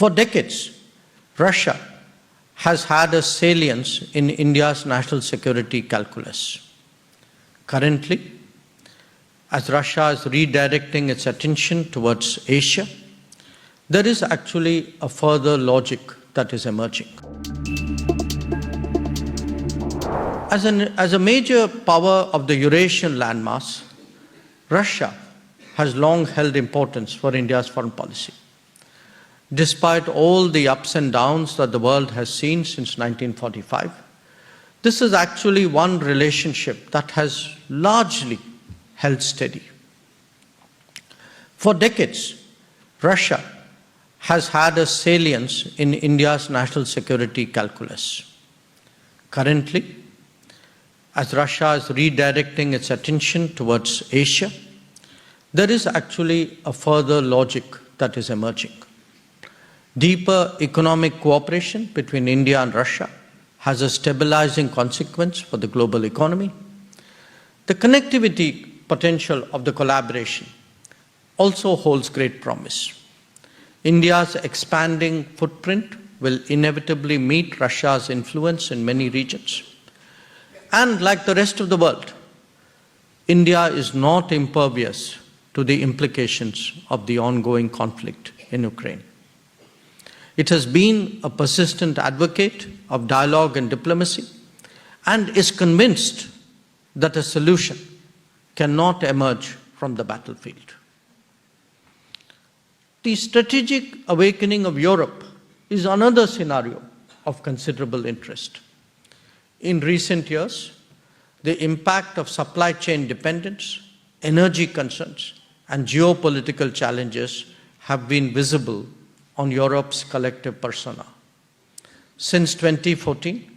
For decades, Russia has had a salience in India's national security calculus. Currently, as Russia is redirecting its attention towards Asia, there is actually a further logic that is emerging. As a major power of the Eurasian landmass, Russia has long held importance for India's foreign policy. Despite all the ups and downs that the world has seen since 1945, this is actually one relationship that has largely held steady. For decades, Russia has had a salience in India's national security calculus. Currently, as Russia is redirecting its attention towards Asia, there is actually a further logic that is emerging. Deeper economic cooperation between India and Russia has a stabilizing consequence for the global economy. The connectivity potential of the collaboration also holds great promise. India's expanding footprint will inevitably meet Russia's influence in many regions. And like the rest of the world, India is not impervious to the implications of the ongoing conflict in Ukraine. It has been a persistent advocate of dialogue and diplomacy and is convinced that a solution cannot emerge from the battlefield. The strategic awakening of Europe is another scenario of considerable interest. In recent years, the impact of supply chain dependence, energy concerns, and geopolitical challenges have been visible on Europe's collective persona. Since 2014,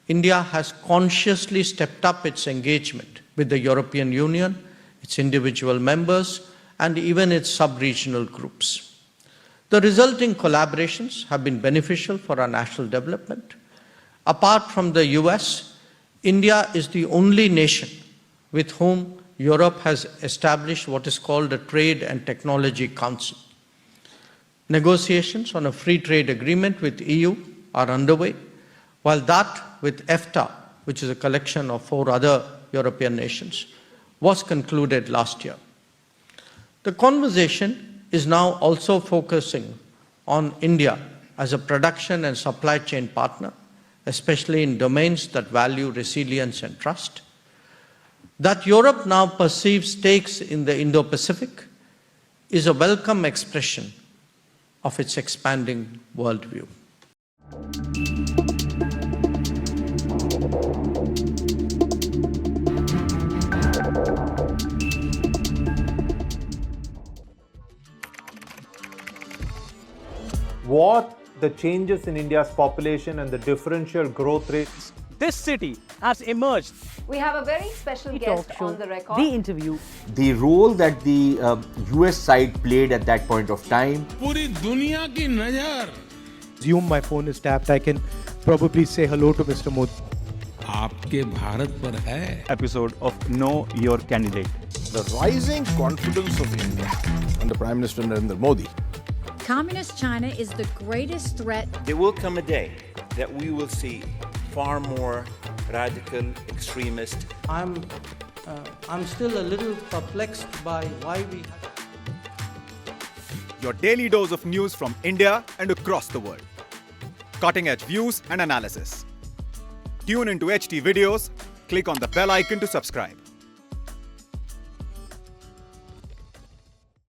India has consciously stepped up its engagement with the European Union, its individual members, and even its sub-regional groups. The resulting collaborations have been beneficial for our national development. Apart from the US, India is the only nation with whom Europe has established what is called a Trade and Technology Council. Negotiations on a free trade agreement with EU are underway, while that with EFTA, which is a collection of 4 other European nations, was concluded last year. The conversation is now also focusing on India as a production and supply chain partner, especially in domains that value resilience and trust. That Europe now perceives stakes in the Indo-Pacific is a welcome expression of its expanding worldview. What the changes in India's population and the differential growth rates. This city has emerged. We have a very special guest on the record. The interview. The role that the US side played at that point of time. पूरी दुनिया की नजर. Assume my phone is tapped. I can probably say hello to Mr. Modi. आपके भारत पर है. Episode of Know Your Candidate. The rising confidence of India under Prime Minister Narendra Modi. Communist China is the greatest threat. There will come a day that we will see far more radical extremist. I'm still a little perplexed by why we have... Your daily dose of news from India and across the world. Cutting-edge views and analysis. Tune into HT videos. Click on the bell icon to subscribe.